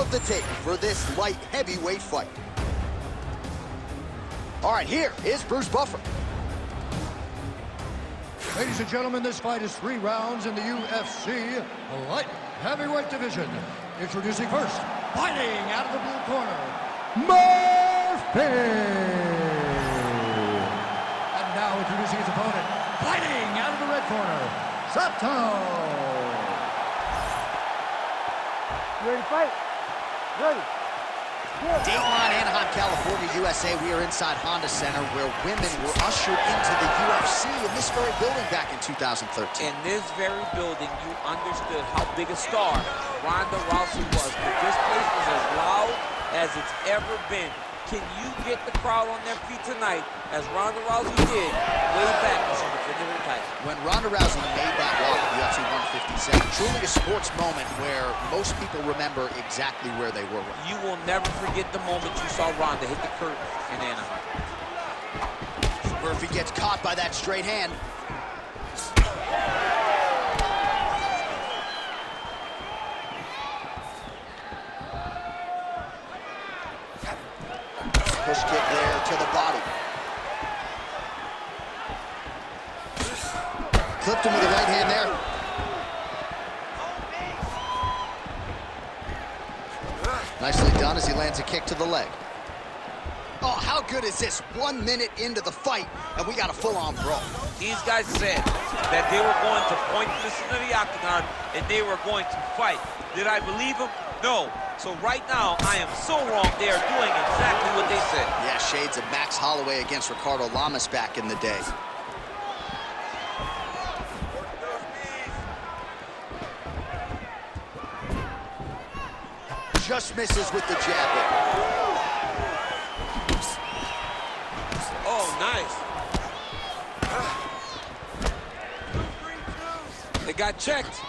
of the tape for this light heavyweight fight. All right, here is Bruce Buffer. Ladies and gentlemen, this fight is 3 rounds in the UFC light heavyweight division. Introducing first, fighting out of the blue corner, Murphy. And now introducing his opponent, fighting out of the red corner, Sato. You ready to fight? Ready. Dateline, Anaheim, California, USA. We are inside Honda Center where women were ushered into the UFC in this very building back in 2013. In this very building, you understood how big a star Ronda Rousey was. But this place was as loud as it's ever been. Can you get the crowd on their feet tonight, as Ronda Rousey did way back when she defended her title? When Ronda Rousey made that walk at UFC 157, truly a sports moment where most people remember exactly where they were. You will never forget the moment you saw Ronda hit the curtain in Anaheim. Murphy gets caught by that straight hand. Push kick there to the body. Clipped him with the right hand there. Nicely done as he lands a kick to the leg. Oh, how good is this? 1 minute into the fight, and we got a full-on brawl. These guys said that they were going to point this into the octagon and they were going to fight. Did I believe them? No. So right now, I am so wrong. They are doing exactly what they said. Yeah, shades of Max Holloway against Ricardo Lamas back in the day. Just misses with the jab there. Oh, nice. They got checked.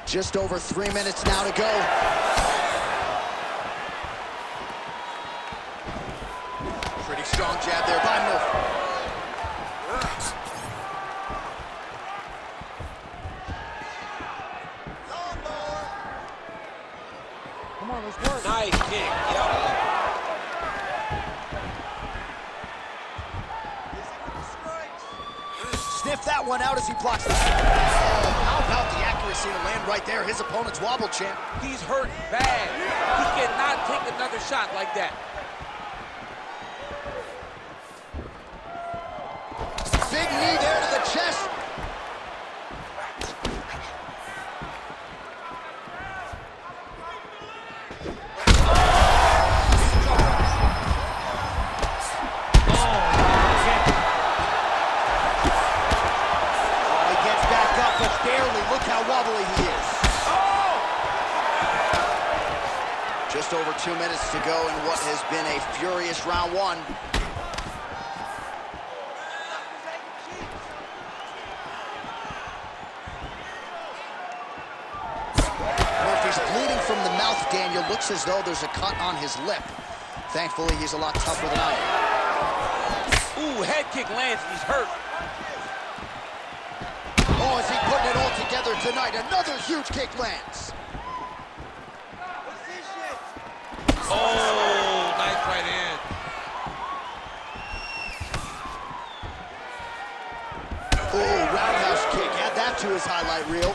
Just over 3 minutes now to go. Pretty strong jab there by Murphy. Come on, let's work. Nice kick. Yep. Sniff that one out as he blocks the... How about the accuracy to land right there? His opponent's wobble champ. He's hurt bad. He cannot take another shot like that. Big knee there to the chest. Wobbly he is. Oh! Just over 2 minutes to go in what has been a furious round 1. Murphy's bleeding from the mouth, Daniel. Looks as though there's a cut on his lip. Thankfully, he's a lot tougher than I am. Ooh, head kick lands, he's hurt. Oh, is he putting it all together tonight? Another huge kick lands. Oh, nice right hand. Oh, roundhouse kick. Add that to his highlight reel.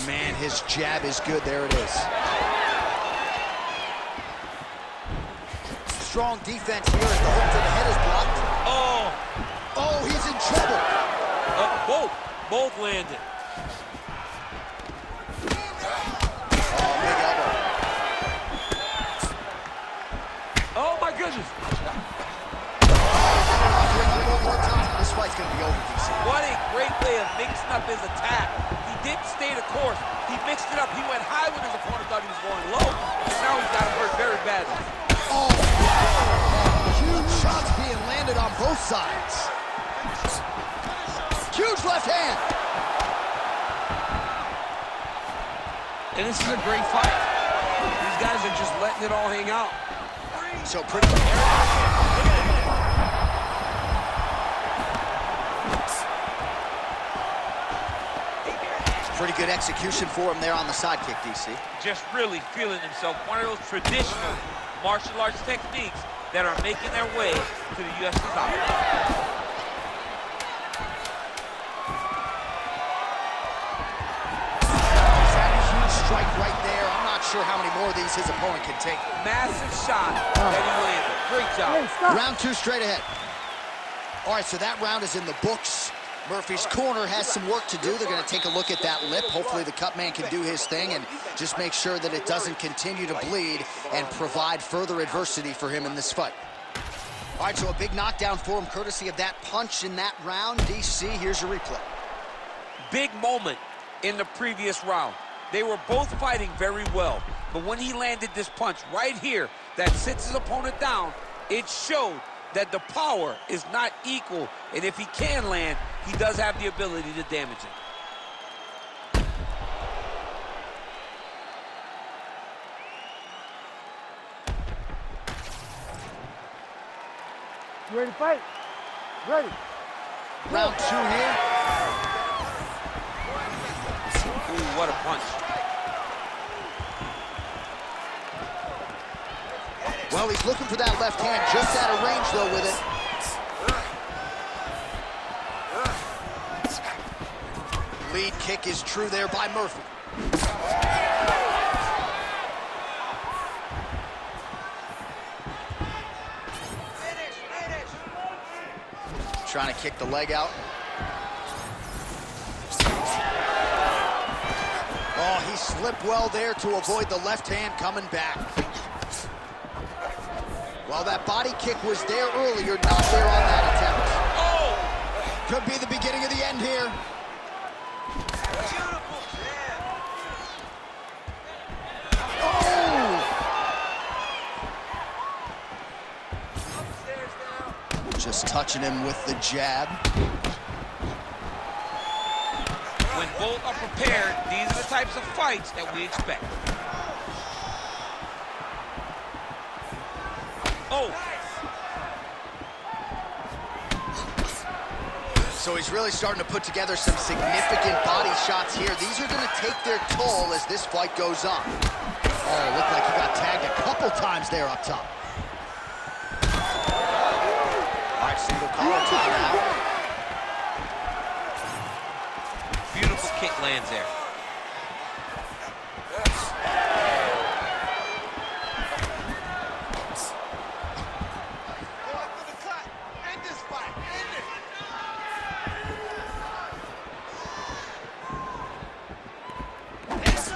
Man, his jab is good. There it is. Strong defense here as the hook to the head is blocked. Oh. Oh, he's in trouble. Both landed. Oh, big elbow. Oh, my goodness. This fight's going to be over, DC. What a great way of mixing up his attack. He didn't stay the course. He mixed it up. He went high when his opponent thought he was going low. And now he's got him hurt very badly. Oh, huge shots being landed on both sides. Huge left hand. And this is a great fight. These guys letting it all hang out. So pretty good execution for him there on the side kick, DC. Just really feeling himself. One of those traditional martial arts techniques that are making their way to the UFC top. Strike right there. I'm not sure how many more of these his opponent can take. Massive shot that he landed. Great job. Round 2 straight ahead. All right, so that round is in the books. Murphy's corner has some work to do. They're going to take a look at that lip. Hopefully the cut man can do his thing and just make sure that it doesn't continue to bleed and provide further adversity for him in this fight. All right, so a big knockdown for him courtesy of that punch in that round. DC, here's your replay. Big moment in the previous round. They were both fighting very well, but when he landed this punch right here that sits his opponent down, it showed that the power is not equal, and if he can land, he does have the ability to damage it. You ready to fight? Ready. Round 2 here. Ooh, what a punch. Well, he's looking for that left hand, just out of range, though, with it. Lead kick is true there by Murphy. Trying to kick the leg out. Oh, he slipped well there to avoid the left hand coming back. Well, that body kick was there earlier, not there on that attempt. Oh! Could be the beginning of the end here. Oh! Just touching him with the jab. When both are prepared, these are the types of fights that we expect. Oh! So he's really starting to put together some significant body shots here. These are going to take their toll as this fight goes on. Oh, looked like he got tagged a couple times there up top. All right, single collar tie now. Beautiful kick lands there.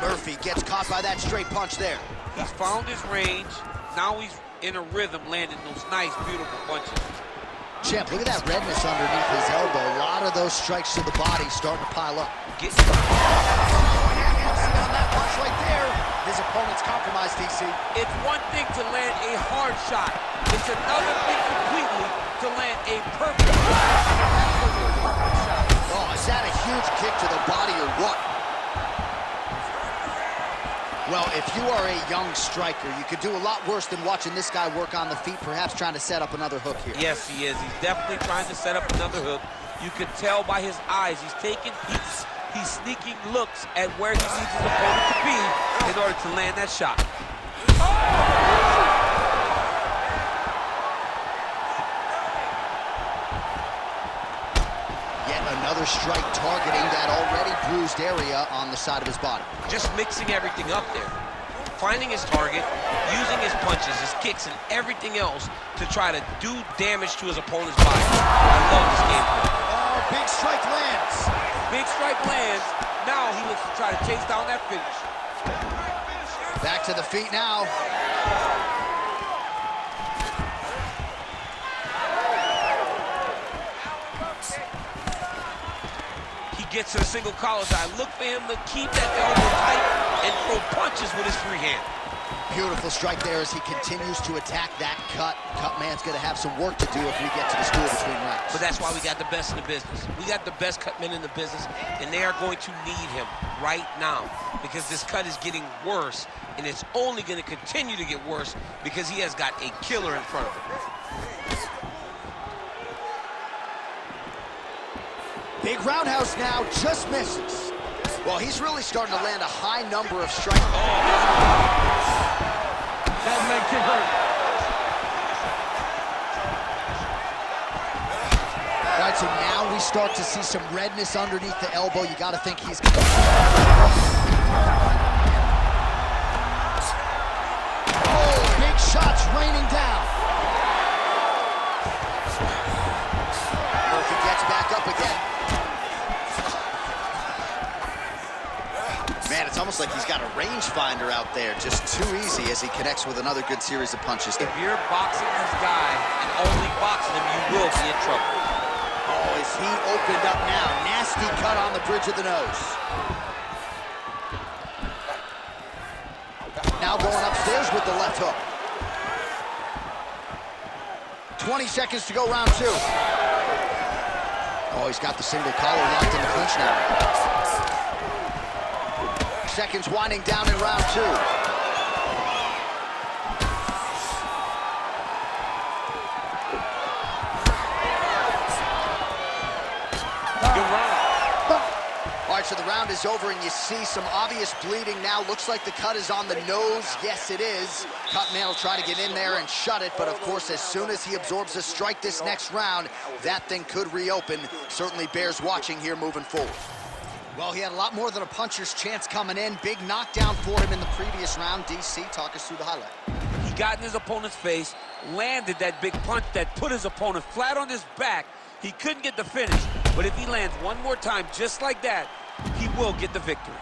Murphy gets caught by that straight punch there. He's found his range. Now he's in a rhythm, landing those nice, beautiful punches. Champ, look at that redness underneath his elbow. A lot of those strikes to the body starting to pile up. Get on that punch right there. His opponent's compromised, DC. It's one thing to land a hard shot. It's another thing completely to land a perfect shot. Oh, is that a huge kick to the body or what? Well, if you are a young striker, you could do a lot worse than watching this guy work on the feet, perhaps trying to set up another hook here. Yes, he is. He's definitely trying to set up another hook. You can tell by his eyes. He's taking peeks. He's sneaking looks at where he needs his opponent to be in order to land that shot. Another strike targeting that already bruised area on the side of his body. Just mixing everything up there. Finding his target, using his punches, his kicks, and everything else to try to do damage to his opponent's body. I love this game. Oh, big strike lands. Big strike lands. Now he looks to try to chase down that finish. Back to the feet now. Gets to the single collar tie. Look for him to keep that elbow tight and throw punches with his free hand. Beautiful strike there as he continues to attack that cut. Cutman's going to have some work to do if we get to the stool between rounds. But that's why we got the best in the business. We got the best cut men in the business, and they are going to need him right now because this cut is getting worse, and it's only going to continue to get worse because he has got a killer in front of him. Big roundhouse now, just misses. Well, he's really starting to land a high number of strikes. That makes it hurt. All right, so now we start to see some redness underneath the elbow. You got to think he's... Oh, big shots raining down. Murphy gets back up again. Man, it's almost like he's got a rangefinder out there, just too easy as he connects with another good series of punches. If you're boxing this guy and only boxing him, you will be in trouble. Oh, is he opened up now? Nasty cut on the bridge of the nose. Now going upstairs with the left hook. 20 seconds to go, round 2. Oh, he's got the single collar locked in the clinch now. Seconds winding down in round 2. All right, so the round is over, and you see some obvious bleeding now. Looks like the cut is on the nose. Yes, it is. Cutman will try to get in there and shut it, but of course, as soon as he absorbs a strike this next round, that thing could reopen. Certainly bears watching here moving forward. Well, he had a lot more than a puncher's chance coming in. Big knockdown for him in the previous round. DC, talk us through the highlight. He got in his opponent's face, landed that big punch that put his opponent flat on his back. He couldn't get the finish, but if he lands one more time just like that, he will get the victory.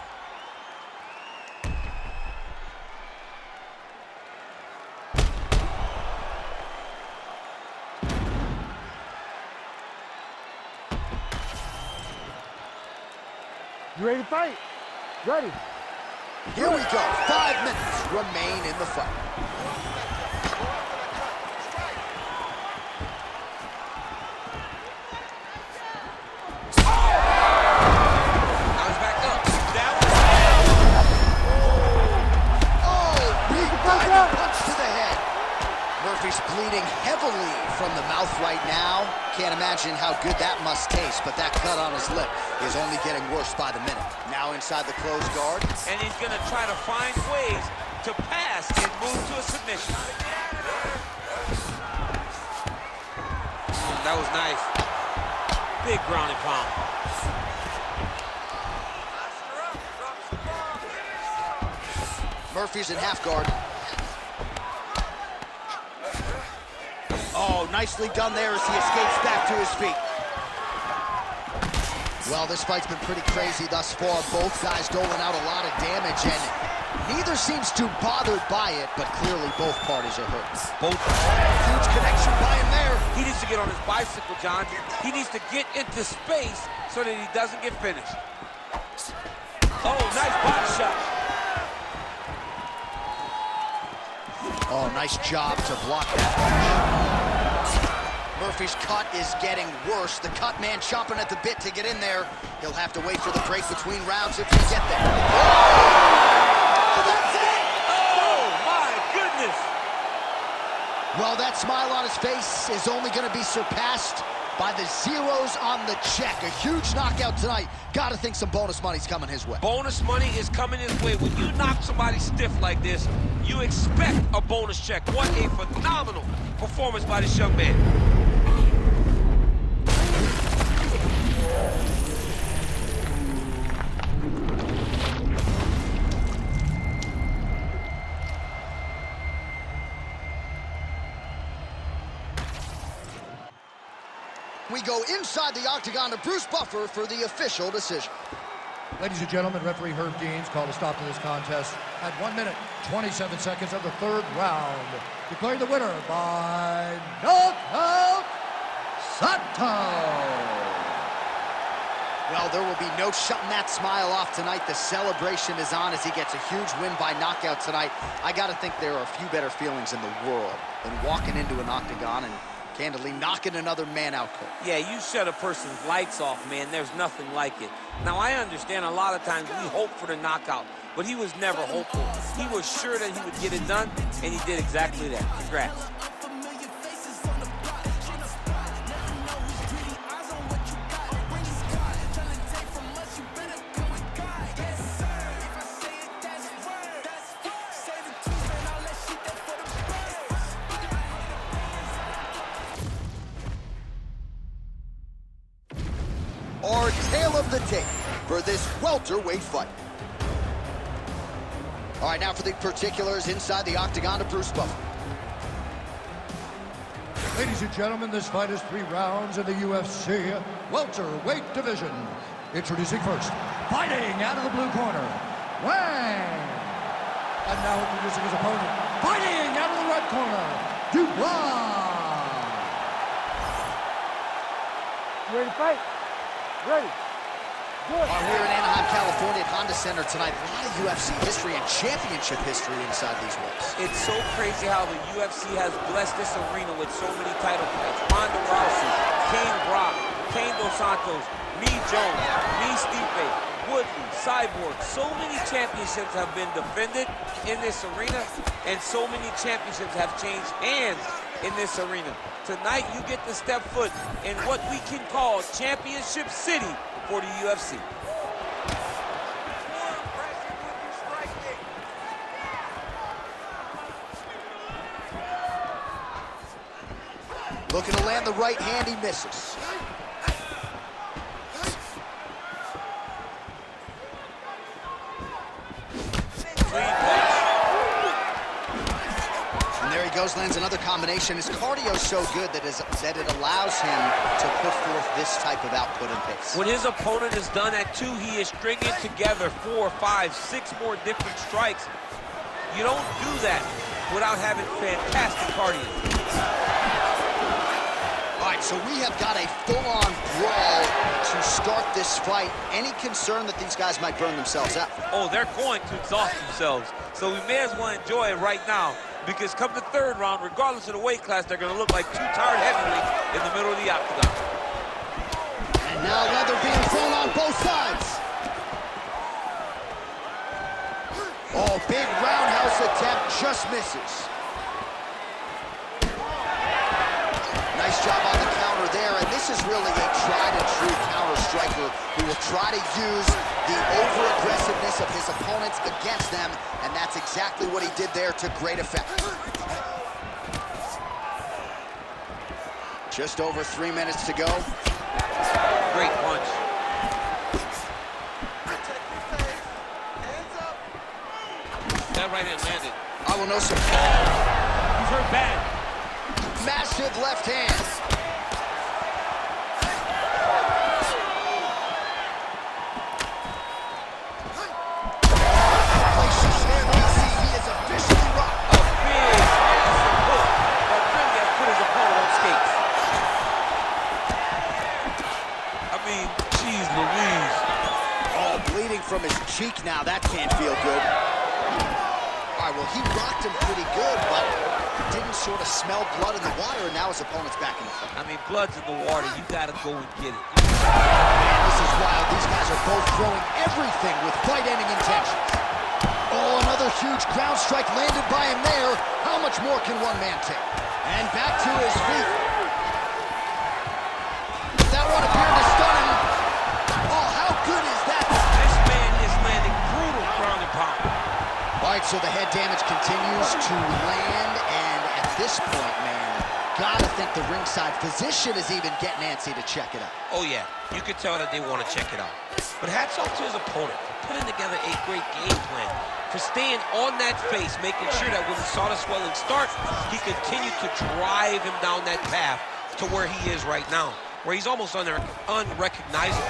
You ready to fight? Ready. Here we go. 5 minutes remain in the fight. Now he's back up. That Oh, big diving punch to the head. Murphy's bleeding heavily from the mouth right now. Can't imagine how good that must taste, but that cut on his lip is only getting worse by the minute. Now inside the closed guard. and he's going to try to find ways to pass and move to a submission. That was nice. Big ground and pound. Murphy's in half guard. Oh, nicely done there as he escapes back to his feet. Well, this fight's been pretty crazy thus far. Both guys doling out a lot of damage, and neither seems too bothered by it, but clearly both parties are hurt. Huge connection by him there. He needs to get on his bicycle, John. He needs to get into space so that he doesn't get finished. Oh, nice body shot. Oh, nice job to block that punch. Murphy's cut is getting worse. The cut man chomping at the bit to get in there. He'll have to wait for the break between rounds if he get there. Oh, that's it! Oh, my goodness! Well, that smile on his face is only going to be surpassed by the zeros on the check. A huge knockout tonight. Gotta think some bonus money's coming his way. Bonus money is coming his way. When you knock somebody stiff like this, you expect a bonus check. What a phenomenal performance by this young man. We go inside the octagon to Bruce Buffer for the official decision. Ladies and gentlemen, referee Herb Deans called a stop to this contest at 1 minute, 27 seconds of the 3rd round, declaring the winner by knockout, Sato. Well, there will be no shutting that smile off tonight. The celebration is on as he gets a huge win by knockout tonight. I got to think there are a few better feelings in the world than walking into an octagon and candidly knocking another man out cold. Yeah, you shut a person's lights off, man. There's nothing like it. Now, I understand a lot of times we hope for the knockout, but he was never hopeful. He was sure that he would get it done, and he did exactly that. Congrats. Our tale of the tape for this welterweight fight. All right, now for the particulars inside the octagon to Bruce Buffer. Ladies and gentlemen, this fight is 3 rounds in the UFC welterweight division. Introducing first, fighting out of the blue corner, Wang. And now introducing his opponent, fighting out of the red corner, Dubois. You ready to fight? Ready. Good. We're in Anaheim, California at Honda Center tonight. A lot of UFC history and championship history inside these walls. It's so crazy how the UFC has blessed this arena with so many title fights. Ronda Rousey, Cain Brock, Cain Dos Santos, Me Jones, Me Stipe, Woodley, Cyborg. So many championships have been defended in this arena, and so many championships have changed hands in this arena. Tonight, you get to step foot in what we can call Championship City for the UFC. Looking to land the right hand, he misses. Goes, lands another combination. His cardio is so good that it allows him to put forth this type of output and pace. When his opponent is done at 2, he is stringing together 4, 5, 6 more different strikes. You don't do that without having fantastic cardio. All right, so we have got a full-on brawl to start this fight. Any concern that these guys might burn themselves out? Oh, they're going to exhaust themselves. So we may as well enjoy it right now, because come the 3rd round, regardless of the weight class, they're going to look like 2 tired heavyweights in the middle of the octagon. And now leather being thrown on both sides. Oh, big roundhouse attempt, just misses. Nice job on the counter there, and this is really a tried-and-true counter striker who will try to use the over-aggressiveness of his opponents against them, and that's exactly what he did there to great effect. Just over 3 minutes to go. Great punch. That right hand landed. I will know some. He's hurt bad. Massive left hand. Places him. He is officially rocked. A big massive hook that really has put his opponent on skates. I mean, geez Louise. Oh, bleeding from his cheek now. That can't feel good. All right, well, he rocked him pretty good, but didn't sort of smell blood in the water, and now his opponent's back in the fight. I mean, blood's in the water. You got to go and get it. Man, this is wild. These guys are both throwing everything with fight-ending intentions. Oh, another huge ground strike landed by him there. How much more can one man take? And back to his feet. That one appeared to stun him. Oh, how good is that? This man is landing brutal ground and pound. All right, so the head damage continues to land, and at this point, man, gotta think the ringside physician is even getting antsy to check it out. Oh, yeah. You could tell that they want to check it out. But hats off to his opponent for putting together a great game plan, for staying on that face, making sure that when he saw the swelling start, he continued to drive him down that path to where he is right now, where he's almost unrecognizable.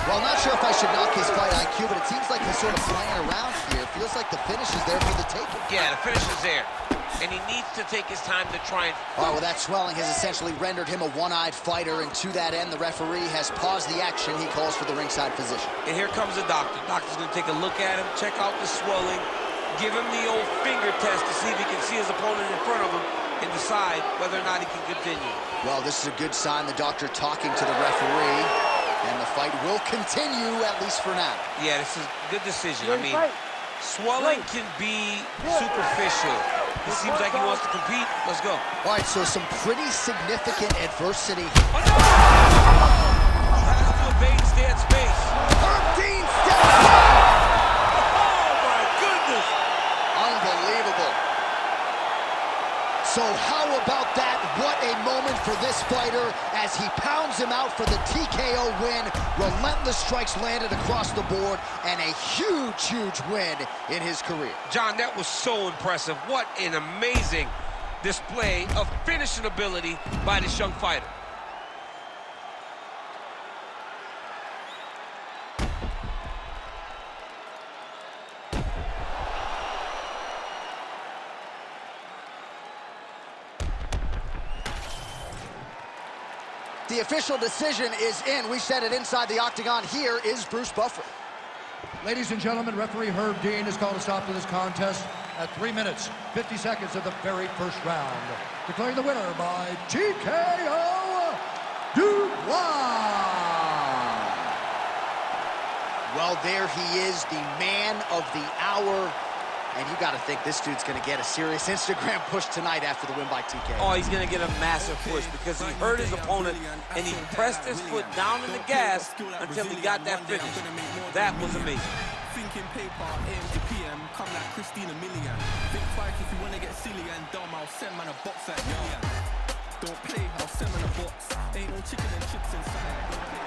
Well, I'm not sure if I should knock his fight IQ, but it seems like he's sort of playing around here. It feels like the finish is there for the taking. Yeah, the finish is there. and he needs to take his time to try and... All right, well, that swelling has essentially rendered him a one-eyed fighter, and to that end, the referee has paused the action. He calls for the ringside physician. And here comes the doctor. Doctor's going to take a look at him, check out the swelling, give him the old finger test to see if he can see his opponent in front of him and decide whether or not he can continue. Well, this is a good sign. The doctor talking to the referee, and the fight will continue, at least for now. Yeah, this is a good decision. I mean, swelling can be superficial. It seems like he wants to compete. Let's go. All right, so some pretty significant adversity. Oh, no! He has to evade and stay at space. Herb Dean steps in. Oh, my goodness. Unbelievable. So how about that? What a moment for this fighter as he pounds him out for the TKO win. Relentless strikes landed across the board, and a huge, huge win in his career. John, that was so impressive. What an amazing display of finishing ability by this young fighter. The official decision is in. We said it inside the octagon. Here is Bruce Buffer. Ladies and gentlemen, referee Herb Dean has called a stop to this contest at 3 minutes, 50 seconds of the very first round. Declaring the winner by TKO, Dubois. Well, there he is, the man of the hour. And you got to think this dude's going to get a serious Instagram push tonight after the win by TKO. Oh, he's going to get a massive push because he hurt his opponent and he pressed his foot down in the gas until he got that finish. That was amazing. Thinking paper, AM to PM, come like Christina Milian. Think twice if you want to get silly and dumb, I'll send man a box like Million. Don't play, I'll send man a box. Ain't no chicken and chips inside. Don't play.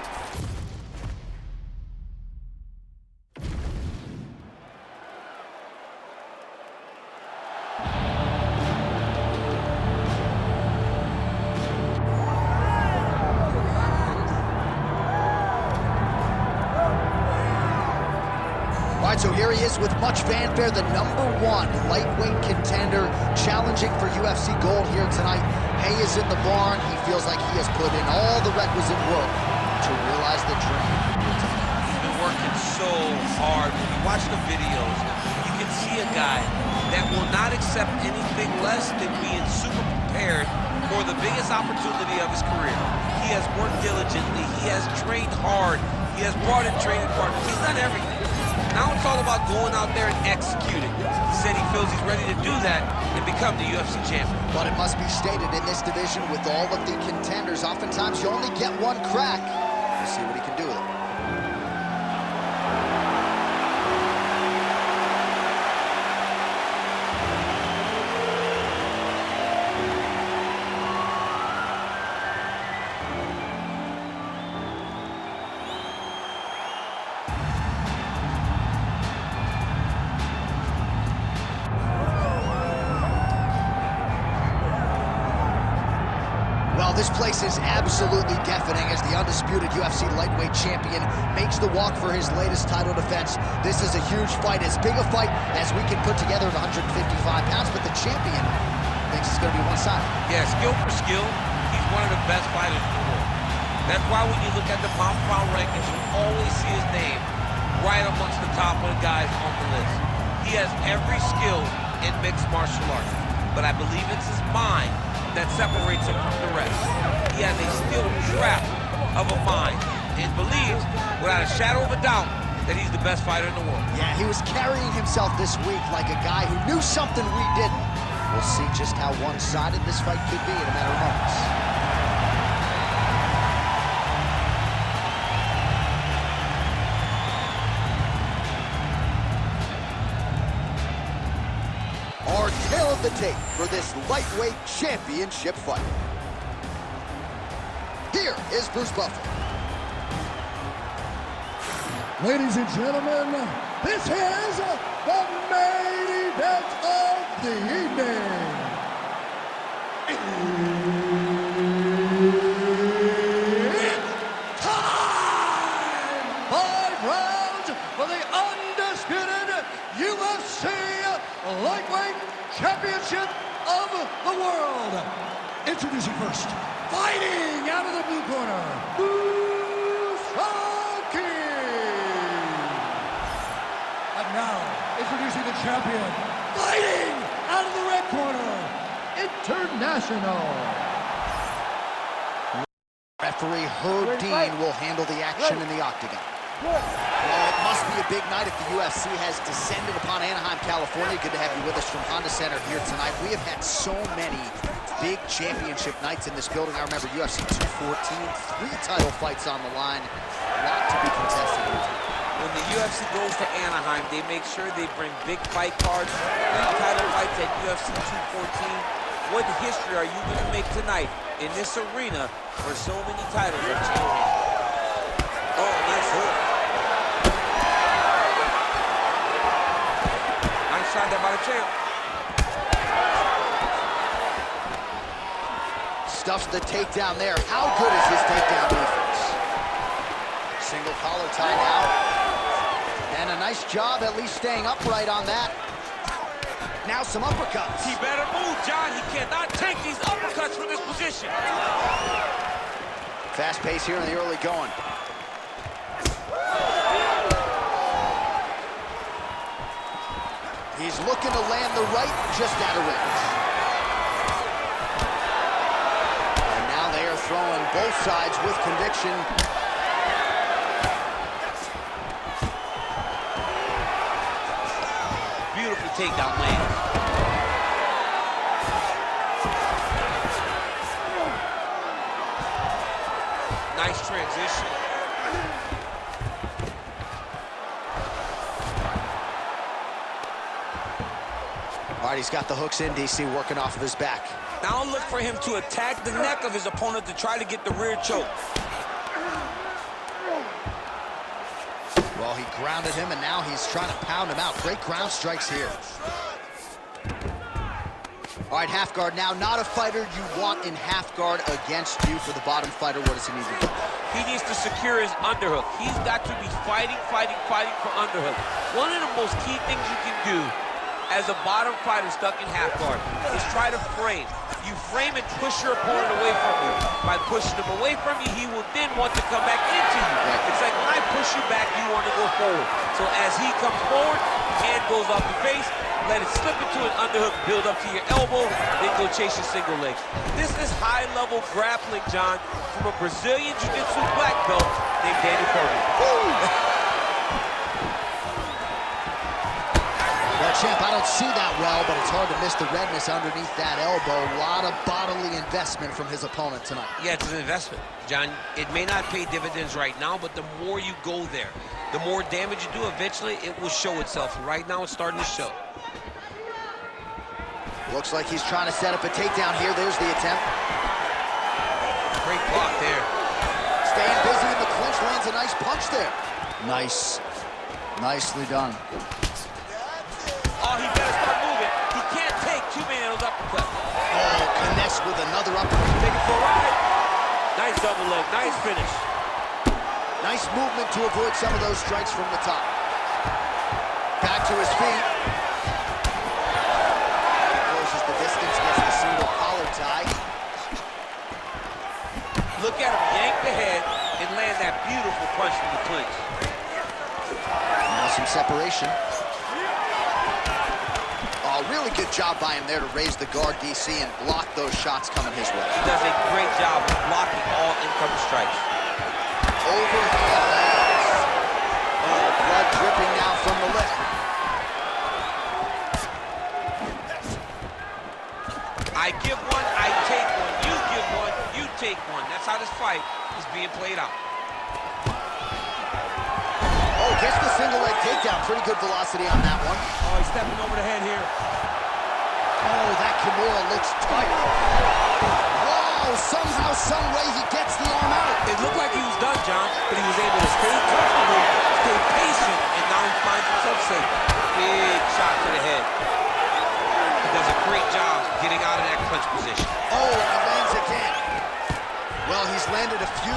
All right, so here he is with much fanfare, the #1 lightweight contender, challenging for UFC gold here tonight. Hay is in the barn. He feels like he has put in all the requisite work to realize the dream. He's been working so hard. When you watch the videos, you can see a guy that will not accept anything less than being super prepared for the biggest opportunity of his career. He has worked diligently. He has trained hard. He has brought in training partners. He's done everything. Now it's all about going out there and executing. He said he feels he's ready to do that and become the UFC champion. But it must be stated, in this division, with all of the contenders, oftentimes you only get one crack. We'll see what he can do with it. This place is absolutely deafening as the undisputed UFC lightweight champion makes the walk for his latest title defense. This is a huge fight, as big a fight as we can put together at 155 pounds, but the champion thinks it's going to be one-sided. Yeah, skill for skill, he's one of the best fighters in the world. That's why when you look at the pound-for-pound rankings, you always see his name right amongst the top of the guys on the list. He has every skill in mixed martial arts, but I believe it's his mind that separates him from the rest. He has a steel trap of a mind and believes, without a shadow of a doubt, that he's the best fighter in the world. Yeah, he was carrying himself this week like a guy who knew something we didn't. We'll see just how one-sided this fight could be in a matter of moments. Tail of the tape for this lightweight championship fight. Here is Bruce Buffer. Ladies and gentlemen, this is the main event of the evening. It's time! 5 rounds for the undisputed UFC lightweight championship of the world. Introducing first, fighting out of the blue corner, Buzaki. And now, introducing the champion, fighting out of the red corner, International. Referee Herb Dean will handle the action in the octagon. Well, it must be a big night if the UFC has descended upon Anaheim, California. Good to have you with us from Honda Center here tonight. We have had so many big championship nights in this building. I remember UFC 214, 3 title fights on the line. A lot to be contested here. When the UFC goes to Anaheim, they make sure they bring big fight cards, 3 title fights at UFC 214. What history are you going to make tonight in this arena where so many titles are changing? Oh, nice hook. Nice shot there by the champ. Stuffs the takedown there. How good is his takedown defense? Single collar tie now. And a nice job at least staying upright on that. Now some uppercuts. He better move, John. He cannot take these uppercuts from this position. Fast pace here in the early going. He's looking to land the right, just out of range. And now they are throwing both sides with conviction. Beautiful takedown land. Nice transition. All right, he's got the hooks in, DC, working off of his back. Now look for him to attack the neck of his opponent to try to get the rear choke. Well, he grounded him, and now he's trying to pound him out. Great ground strikes here. All right, half guard now. Not a fighter you want in half guard against you. For the bottom fighter, what does he need to do? He needs to secure his underhook. He's got to be fighting for underhook. One of the most key things you can do as a bottom fighter stuck in half guard is try to frame. You frame and push your opponent away from you. By pushing him away from you, he will then want to come back into you. It's like when I push you back, you want to go forward. So as he comes forward, hand goes off the face, let it slip into an underhook, build up to your elbow, then go chase your single leg. This is high-level grappling, John, from a Brazilian Jiu-Jitsu black belt named Danny Cormier. Well, champ, I don't see that well, but it's hard to miss the redness underneath that elbow. A lot of bodily investment from his opponent tonight. Yeah, it's an investment, John. It may not pay dividends right now, but the more you go there, the more damage you do, eventually it will show itself. Right now, it's starting to show. Looks like he's trying to set up a takedown here. There's the attempt. Great block there. Staying busy in the clinch, lands a nice punch there. Nice. Nicely done. Oh, he better start moving. He can't take too many of those uppercuts. Oh, Kness with another uppercut. Take it for a ride. Nice double leg, nice finish. Nice movement to avoid some of those strikes from the top. Back to his feet. Closes the distance, gets the single collar tie. Look at him yank the head and land that beautiful punch from the clinch. Now some separation. Oh, really good job by him there to raise the guard, DC, and block those shots coming his way. He does a great job of blocking all incoming strikes. Overhand lands. Oh, blood dripping now from the lip. I give one, I take one. You give one, you take one. That's how this fight is being played out. Oh, gets the single leg takedown. Pretty good velocity on that one. Oh, he's stepping over the head here. Oh, that Kimura looks tight. Whoa, somehow, some way he gets the arm out. It looked like he was done, John, but he was able to stay comfortable, stay patient, and now he finds himself safe. Big shot to the head. He does a great job getting out of that clinch position. Oh, and he lands again. Well, he's landed a few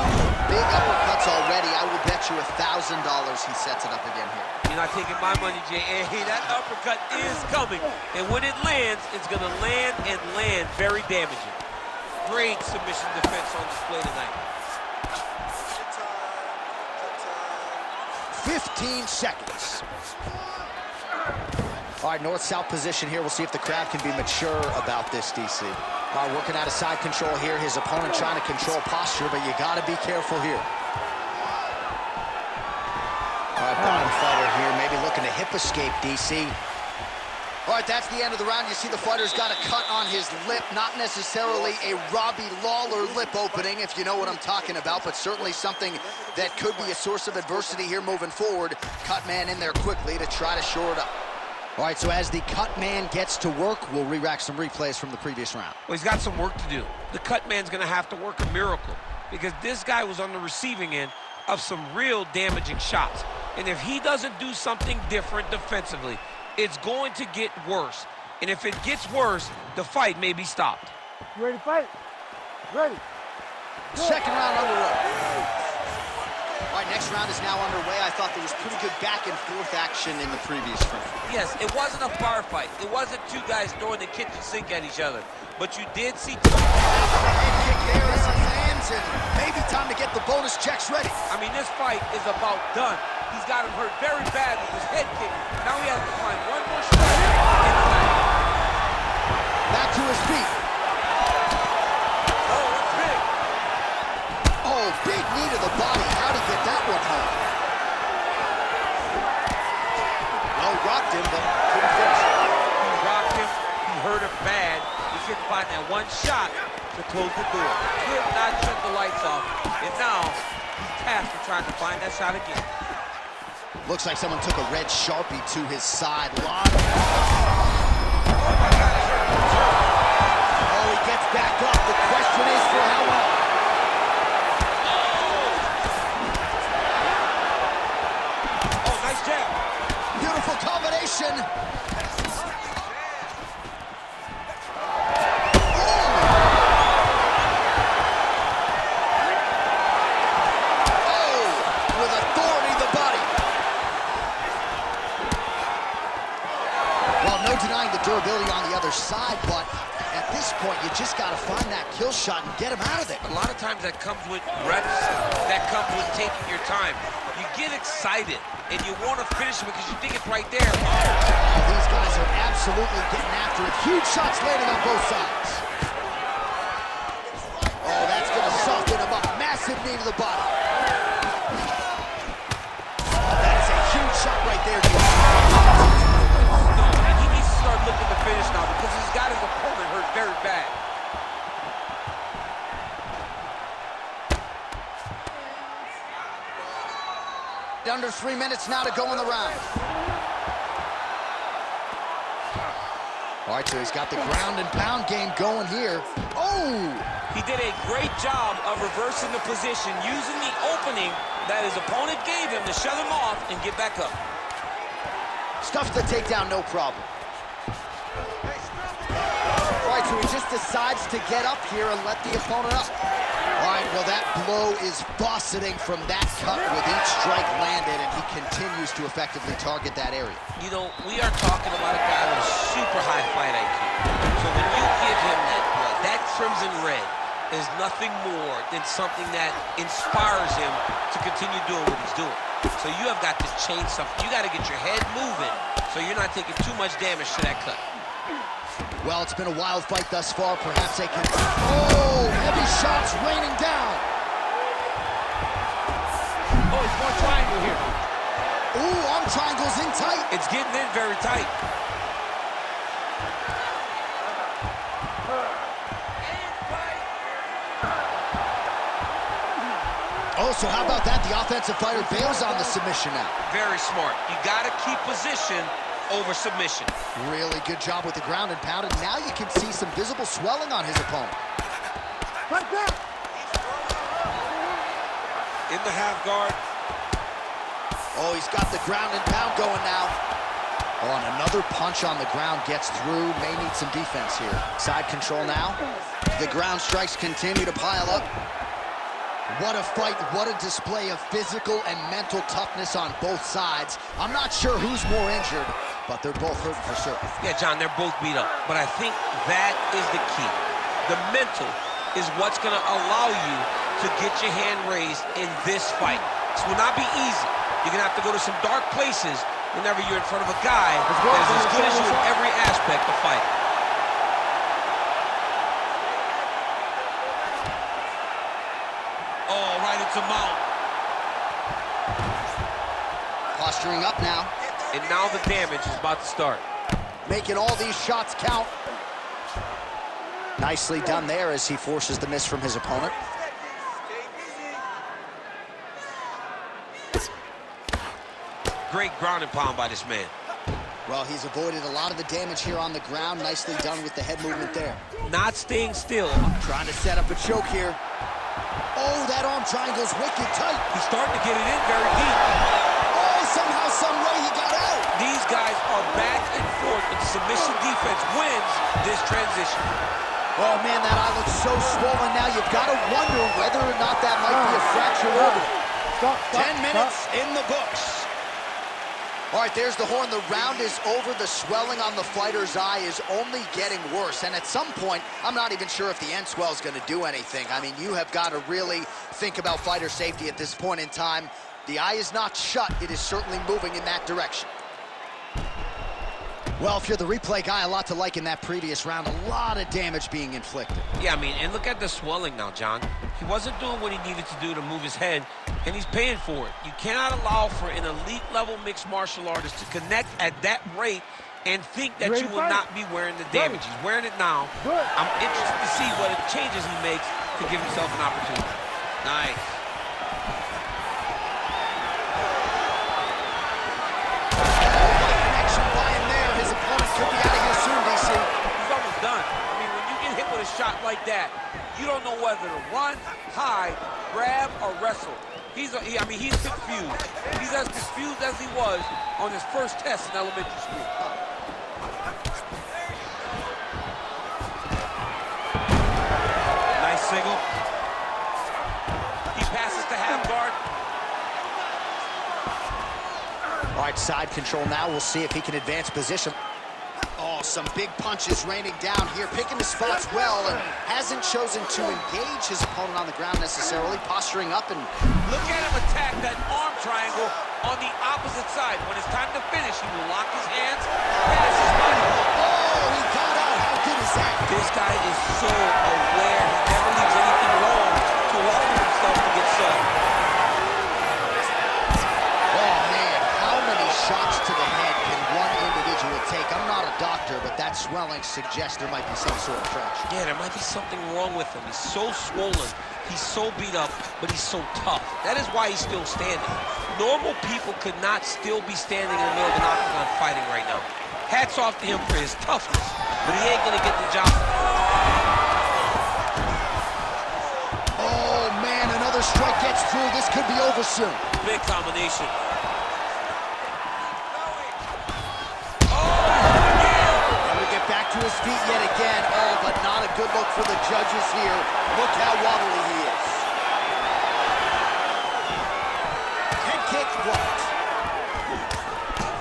big uppercuts already. I would bet bet you $1,000 he sets it up again here. You're not taking my money, Jay. Hey, that uppercut is coming. And when it lands, it's going to land and land very damaging. Great submission defense on display tonight. 15 seconds. All right, north-south position here. We'll see if the crowd can be mature about this, DC. All right, working out of side control here. His opponent trying to control posture, but you got to be careful here. All right, bottom fighter here, maybe looking to hip escape, DC. All right, that's the end of the round. You see the fighter's got a cut on his lip, not necessarily a Robbie Lawler lip opening, if you know what I'm talking about, but certainly something that could be a source of adversity here moving forward. Cut man in there quickly to try to shore it up. All right, so as the cut man gets to work, we'll re-rack some replays from the previous round. Well, he's got some work to do. The cut man's going to have to work a miracle because this guy was on the receiving end of some real damaging shots. And if he doesn't do something different defensively, it's going to get worse. And if it gets worse, the fight may be stopped. You ready to fight? Ready. Second round underway. All right, next round is now underway. I thought there was pretty good back and forth action in the previous round. Yes, it wasn't a bar fight. It wasn't two guys throwing the kitchen sink at each other. But you did see two. Head kick there as it lands, and maybe time to get the bonus checks ready. I mean, this fight is about done. He's got him hurt very bad with his head kick. Now he has to find one more shot. Back to his feet. Oh, that's big. Oh, big knee to the body. How'd he get that one home? No, rocked him, but couldn't finish it. He rocked him. He hurt him bad. He couldn't find that one shot to close the door. Could not shut the lights off. And now he's tasked with trying to find that shot again. Looks like someone took a red Sharpie to his side. Oh, he gets back up. The question is for how long? Oh, nice jab. Beautiful combination. Denying the durability on the other side, but at this point, you just got to find that kill shot and get him out of there. A lot of times that comes with reps, that comes with taking your time. You get excited, and you want to finish it because you think it's right there. Oh, these guys are absolutely getting after it. Huge shots landing on both sides. Oh, that's going to soften him up. Massive knee to the body. That is a huge shot right there, Joe. Start looking to finish now because he's got his opponent hurt very bad. Under 3 minutes now to go in the round. All right, so he's got the ground and pound game going here. Oh! He did a great job of reversing the position, using the opening that his opponent gave him to shut him off and get back up. Stuffs the takedown, no problem. All right, so he just decides to get up here and let the opponent up. All right, well, that blow is fauceting from that cut with each strike landed, and he continues to effectively target that area. You know, we are talking about a guy with a super high fight IQ. So when you give him that blood, that crimson red is nothing more than something that inspires him to continue doing what he's doing. So you have got to change something. You got to get your head moving so you're not taking too much damage to that cut. Well, it's been a wild fight thus far. Perhaps they can... Oh, heavy shots raining down. Oh, it's more triangle here. Ooh, arm triangle's in tight. It's getting in very tight. Oh, so how about that? The offensive fighter bails on the submission now. Very smart. You got to keep position over submission. Really good job with the ground and pound, and now you can see some visible swelling on his opponent. Right there. In the half guard. Oh, he's got the ground and pound going now. Oh, and another punch on the ground gets through. May need some defense here. Side control now. The ground strikes continue to pile up. What a fight, what a display of physical and mental toughness on both sides. I'm not sure who's more injured, but they're both hurt for certain. Yeah, John, they're both beat up, but I think that is the key. The mental is what's going to allow you to get your hand raised in this fight. This will not be easy. You're going to have to go to some dark places whenever you're in front of a guy that is as good as you in every aspect of fighting. Oh, right into mount. Posturing up now. And now the damage is about to start. Making all these shots count. Nicely done there as he forces the miss from his opponent. Great ground and pound by this man. Well, he's avoided a lot of the damage here on the ground. Nicely done with the head movement there. Not staying still. Trying to set up a choke here. Oh, that arm triangle's wicked tight. He's starting to get it in very deep. Oh, somehow, some way he got out. These guys are back and forth, and submission defense wins this transition. Oh, man, that eye looks so swollen now. You've got to wonder whether or not that might be a fracture orbital. 10 minutes in the books. All right, there's the horn. The round is over. The swelling on the fighter's eye is only getting worse. And at some point, I'm not even sure if the end swell is going to do anything. I mean, you have got to really think about fighter safety at this point in time. The eye is not shut. It is certainly moving in that direction. Well, if you're the replay guy, a lot to like in that previous round. A lot of damage being inflicted. Yeah, I mean, and look at the swelling now, John. He wasn't doing what he needed to do to move his head, and he's paying for it. You cannot allow for an elite-level mixed martial artist to connect at that rate and think that you will not be wearing the damage. He's wearing it now. I'm interested to see what changes he makes to give himself an opportunity. Nice. Could be out of here soon, DC. He's almost done. I mean, when you get hit with a shot like that, you don't know whether to run, hide, grab, or wrestle. He's confused. He's as confused as he was on his first test in elementary school. Nice single. He passes to half guard. All right, side control now. We'll see if he can advance position. Oh, some big punches raining down here, picking his spots well, and hasn't chosen to engage his opponent on the ground necessarily, posturing up and... Look at him attack that arm triangle on the opposite side. When it's time to finish, he will lock his hands, pass his body. Oh, he got out. How good is that? This guy is so aware. He never leaves anything wrong to allow himself to get sucked. Oh, man, how many shots to the head can one individual take? I'm not a doctor, but that swelling suggests there might be some sort of fracture. Yeah, there might be something wrong with him. He's so swollen, he's so beat up, but he's so tough. That is why he's still standing. Normal people could not still be standing in the middle of an octagon fighting right now. Hats off to him for his toughness, but he ain't gonna get the job. Oh, man, another strike gets through. This could be over soon. Big combination. Back to his feet yet again. Oh, but not a good look for the judges here. Look how wobbly he is. Head kick blocked.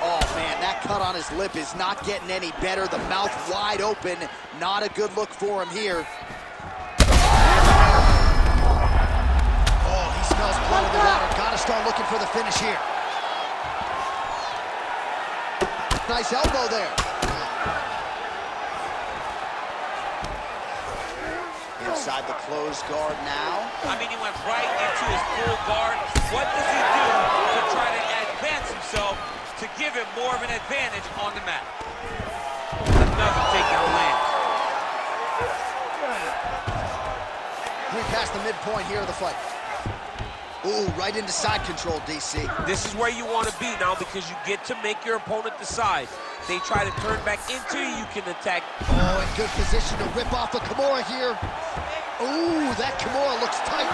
Oh, man, that cut on his lip is not getting any better. The mouth wide open. Not a good look for him here. Oh, he smells blood in the water. Gotta start looking for the finish here. Nice elbow there. Inside the closed guard now. I mean, he went right into his full guard. What does he do to try to advance himself to give him more of an advantage on the mat? Another takedown lands. We're past the midpoint here of the fight. Ooh, right into side control, DC. This is where you want to be now because you get to make your opponent decide. They try to turn back into you, you can attack. Oh, in good position to rip off a Kimura here. Ooh, that Kimura looks tight.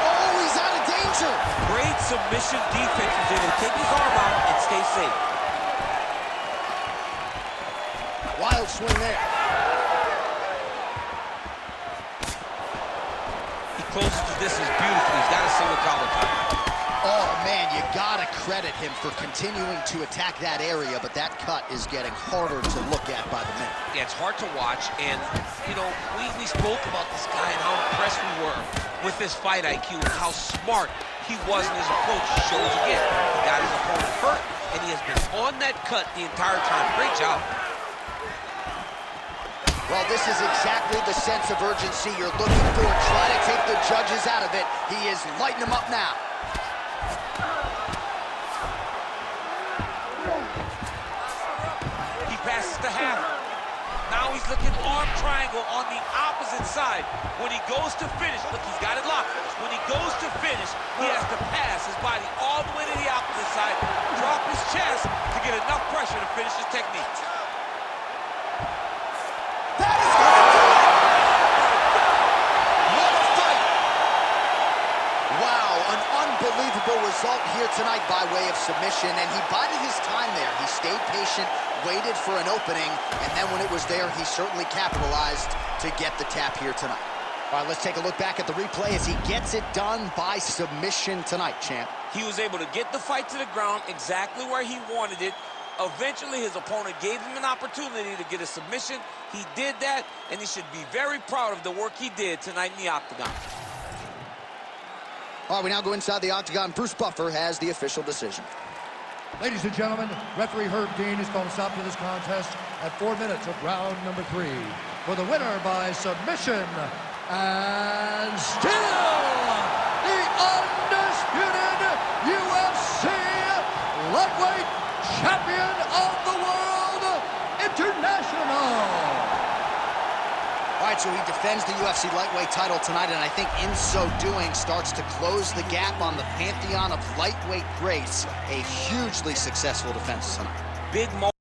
Oh, he's out of danger. Great submission defense. He's able to take his arm out and stay safe. Wild swing there. closes the distance beautifully. He's got a single collar tie. Oh, man, you gotta credit him for continuing to attack that area, but that cut is getting harder to look at by the minute. Yeah, it's hard to watch, and, you know, we spoke about this guy and how impressed we were with his fight IQ and how smart he was in his approach. Shows again, he got his opponent hurt, and he has been on that cut the entire time. Great job. Well, this is exactly the sense of urgency you're looking for. Try to take the judges out of it. He is lighting them up now. He passes to half. Now he's looking arm triangle on the opposite side. When he goes to finish, look, he's got it locked. When he goes to finish, he has to pass his body all the way to the opposite side, drop his chest to get enough pressure to finish his technique. That is gonna do it! What a fight! Wow, an unbelievable result here tonight by way of submission, and he bided his time there. He stayed patient, waited for an opening, and then when it was there, he certainly capitalized to get the tap here tonight. All right, let's take a look back at the replay as he gets it done by submission tonight, champ. He was able to get the fight to the ground exactly where he wanted it. Eventually, his opponent gave him an opportunity to get a submission. He did that, and he should be very proud of the work he did tonight in the octagon. All right, we now go inside the octagon. Bruce Buffer has the official decision. Ladies and gentlemen, referee Herb Dean is going to stop to this contest at 4 minutes of round number 3. For the winner by submission, and still the undisputed UFC lightweight champion of the world, International. All right, so he defends the UFC lightweight title tonight, and I think in so doing starts to close the gap on the pantheon of lightweight greats. A hugely successful defense tonight. Big moment.